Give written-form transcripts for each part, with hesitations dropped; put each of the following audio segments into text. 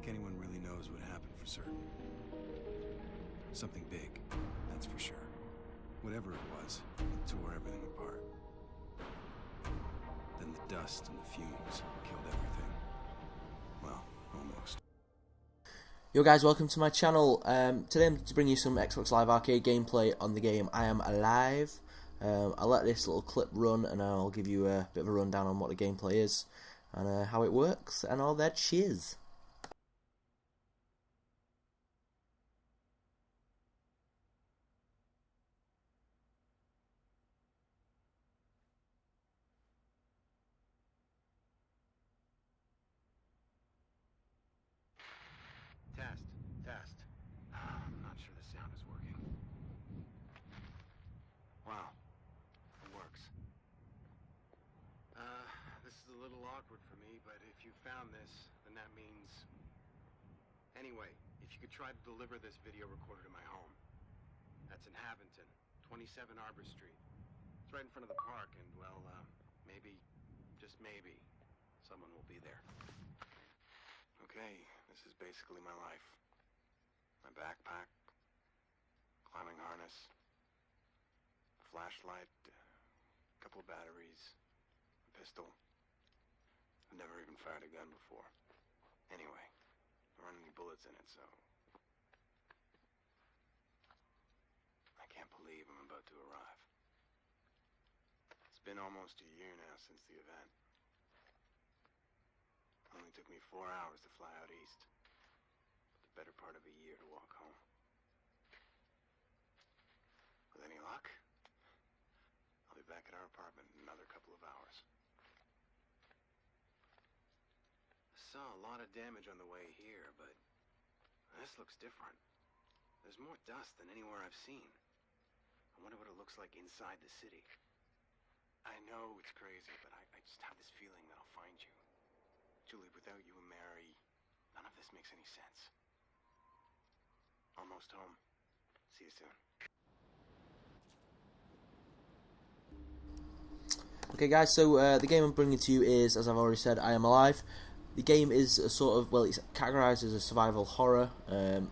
think anyone really knows what happened for certain. Something big, that's for sure. Whatever it was, it tore everything apart. Then the dust and the fumes killed everything. Well, almost. Yo guys, welcome to my channel. Today I'm going to bring you some Xbox Live Arcade gameplay on the game I Am Alive. I'll let this little clip run and I'll give you a bit of a rundown on what the gameplay is and how it works and all that shiz. Test. I'm not sure the sound is working. Wow. It works. This is a little awkward for me, but if you found this, then that means... Anyway, if you could try to deliver this video recorder to my home. That's in Haventon, 27 Arbor Street. It's right in front of the park, and, well, maybe, just maybe, someone will be there. Okay, this is basically my life. My backpack, climbing harness, a flashlight, a couple of batteries, a pistol. I've never even fired a gun before. Anyway, there aren't any bullets in it, so... I can't believe I'm about to arrive. It's been almost a year now since the event. It only took me 4 hours to fly out east. The better part of a year to walk home. With any luck, I'll be back at our apartment in another couple of hours. I saw a lot of damage on the way here, but this looks different. There's more dust than anywhere I've seen. I wonder what it looks like inside the city. I know it's crazy, but I just have this feeling that I'll find you. Julie, without you and Mary, none of this makes any sense. Almost home. See you soon. Okay guys, so the game I'm bringing to you is, as I've already said, I Am Alive. The game is a sort of, well, it's categorised as a survival horror.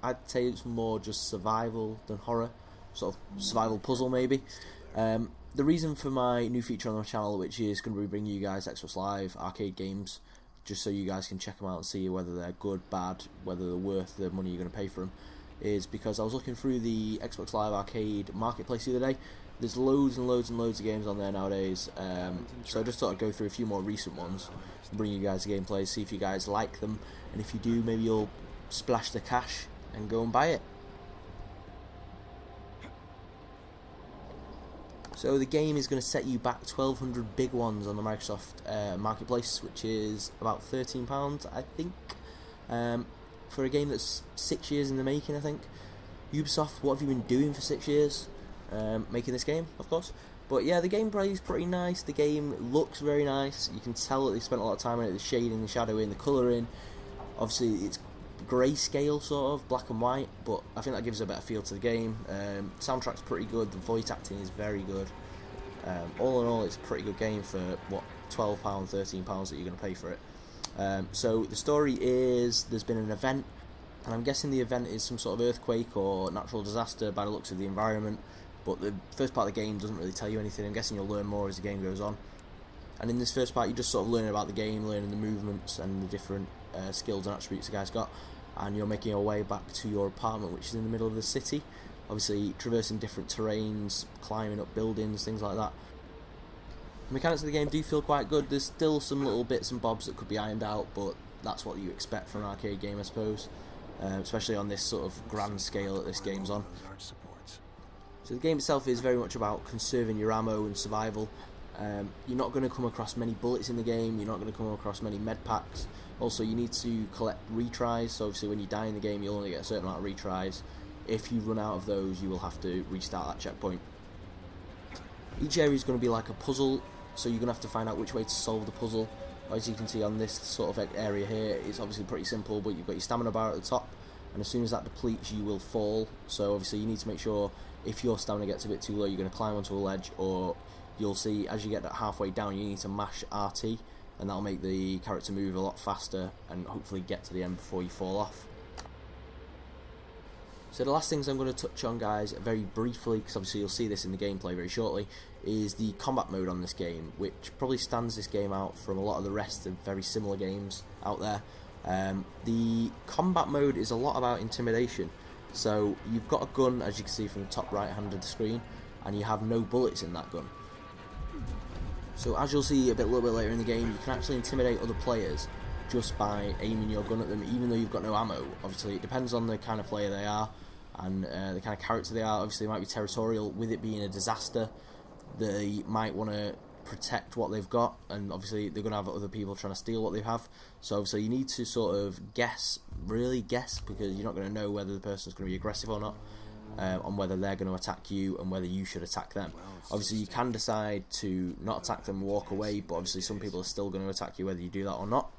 I'd say it's more just survival than horror. Sort of survival puzzle maybe. The reason for my new feature on my channel, which is going to be bringing you guys Xbox Live arcade games, just so you guys can check them out and see whether they're good, bad, whether they're worth the money you're going to pay for them, is because I was looking through the Xbox Live Arcade marketplace the other day. There's loads and loads and loads of games on there nowadays, so I just thought I'd go through a few more recent ones and bring you guys a gameplay, see if you guys like them, and if you do, maybe you'll splash the cash and go and buy it. So the game is going to set you back 1,200 big ones on the Microsoft marketplace, which is about £13, I think, for a game that's 6 years in the making, I think. Ubisoft, what have you been doing for 6 years? Making this game, of course. But yeah, the gameplay is pretty nice. The game looks very nice. You can tell that they spent a lot of time on it. The shading, the shadowing, the colouring. Obviously, it's grayscale, sort of black and white, but I think that gives a better feel to the game. Soundtrack's pretty good. The voice acting is very good. All in all, it's a pretty good game for what, £12, £13 that you're going to pay for it. So the story is, there's been an event, and I'm guessing the event is some sort of earthquake or natural disaster by the looks of the environment, but the first part of the game doesn't really tell you anything. I'm guessing you'll learn more as the game goes on. And in this first part, you're just sort of learning about the game, learning the movements and the different skills and attributes the guy's got, and you're making your way back to your apartment, which is in the middle of the city. Obviously traversing different terrains, climbing up buildings, things like that. The mechanics of the game do feel quite good. There's still some little bits and bobs that could be ironed out, but that's what you expect from an arcade game, I suppose, especially on this sort of grand scale that this game's on. So the game itself is very much about conserving your ammo and survival. You're not going to come across many bullets in the game, you're not going to come across many med packs. Also, you need to collect retries, so obviously when you die in the game you'll only get a certain amount of retries. If you run out of those, you will have to restart that checkpoint. Each area is going to be like a puzzle, so you're going to have to find out which way to solve the puzzle. As you can see on this sort of area here, it's obviously pretty simple, but you've got your stamina bar at the top, and as soon as that depletes you will fall. So obviously you need to make sure, if your stamina gets a bit too low, you're going to climb onto a ledge, or you'll see as you get that halfway down you need to mash RT and that'll make the character move a lot faster and hopefully get to the end before you fall off. So the last things I'm going to touch on, guys, very briefly, because obviously you'll see this in the gameplay very shortly, is the combat mode on this game, which probably stands this game out from a lot of the rest of very similar games out there. The combat mode is a lot about intimidation. So you've got a gun, as you can see from the top right hand of the screen, and you have no bullets in that gun. So as you'll see a little bit later in the game, you can actually intimidate other players just by aiming your gun at them, even though you've got no ammo. Obviously it depends on the kind of player they are and the kind of character they are. Obviously they might be territorial. With it being a disaster, they might want to protect what they've got, and obviously they're going to have other people trying to steal what they have. So obviously you need to sort of guess, really guess, because you're not going to know whether the person's going to be aggressive or not, on whether they're going to attack you and whether you should attack them. Obviously you can decide to not attack them and walk away, but obviously some people are still going to attack you whether you do that or not.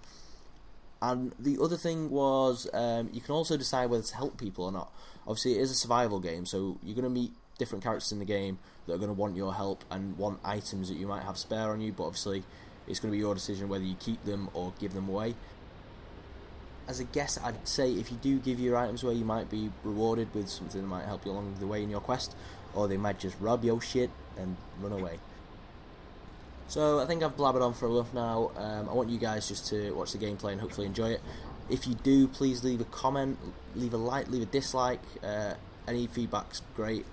And the other thing was, you can also decide whether to help people or not. Obviously it is a survival game, so you're going to meet different characters in the game that are going to want your help and want items that you might have spare on you, but obviously it's going to be your decision whether you keep them or give them away. As a guess, I'd say if you do give your items away, you might be rewarded with something that might help you along the way in your quest, or they might just rob your shit and run away. So I think I've blabbered on for enough now. I want you guys just to watch the gameplay and hopefully enjoy it. If you do, please leave a comment, leave a like, leave a dislike. Any feedback's great.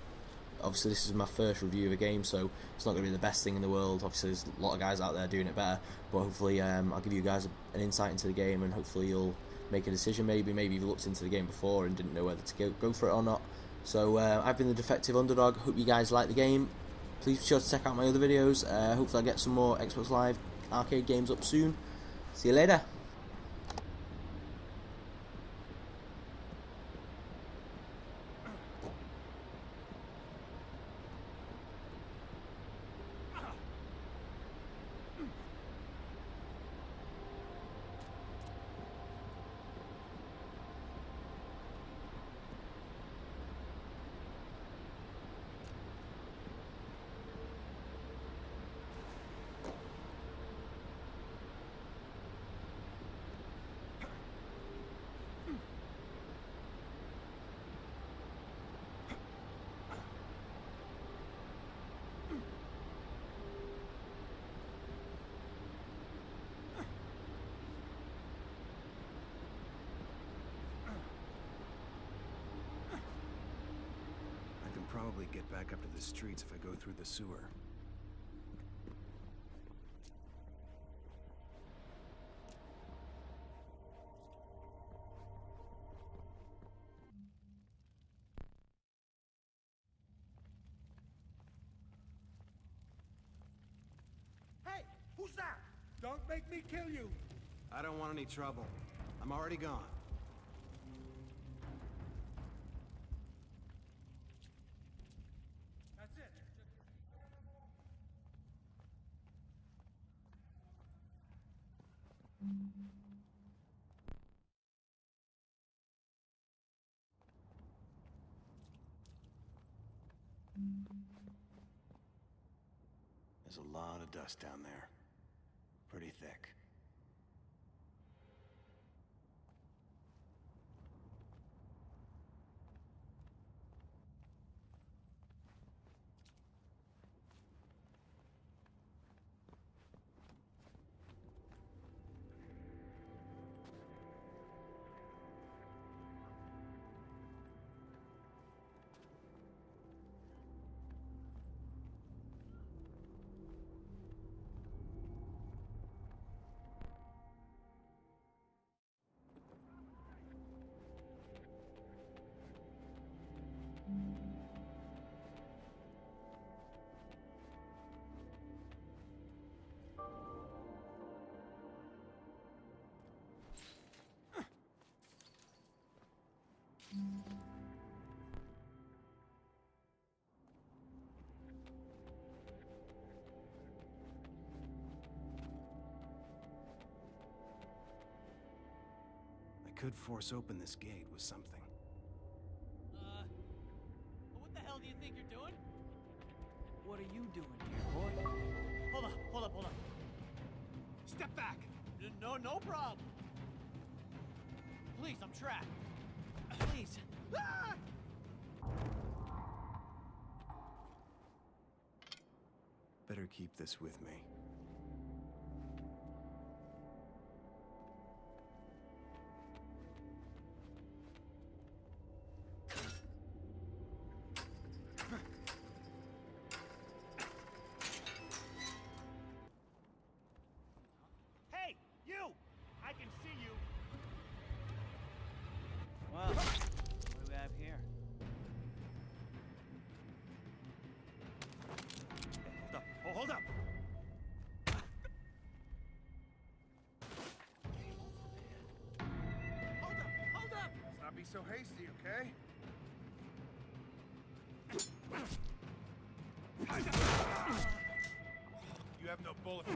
Obviously this is my first review of a game, so it's not going to be the best thing in the world. Obviously there's a lot of guys out there doing it better, but hopefully I'll give you guys an insight into the game, and hopefully you'll make a decision. Maybe you've looked into the game before and didn't know whether to go for it or not. So I've been the Defective Underdog. Hope you guys like the game. Please be sure to check out my other videos. Hopefully I'll get some more Xbox Live arcade games up soon. See you later. Probably get back up to the streets if I go through the sewer. Hey, who's that? Don't make me kill you. I don't want any trouble. I'm already gone. That's it. There's a lot of dust down there. Pretty thick. I could force open this gate with something. What the hell do you think you're doing? What are you doing here, boy? Hold up. Step back! No problem. Please, I'm trapped. Please. Ah! Better keep this with me. Hey, you! I can see you. Well, what do we have here? Hold up. Oh, hold up! Hold up! Let's not be so hasty, okay? You have no bullets.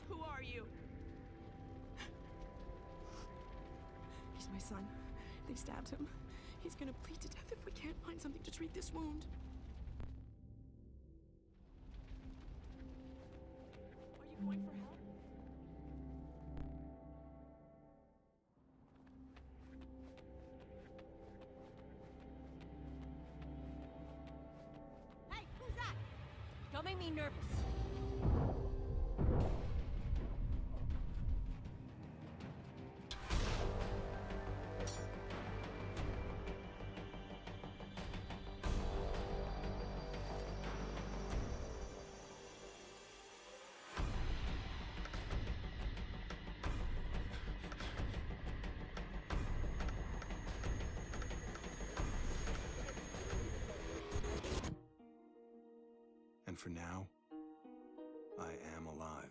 Who are you? He's my son. They stabbed him. He's gonna bleed to death if we can't find something to treat this wound. Are you going for help? Hey, who's that? Don't make me nervous. And for now, I am alive.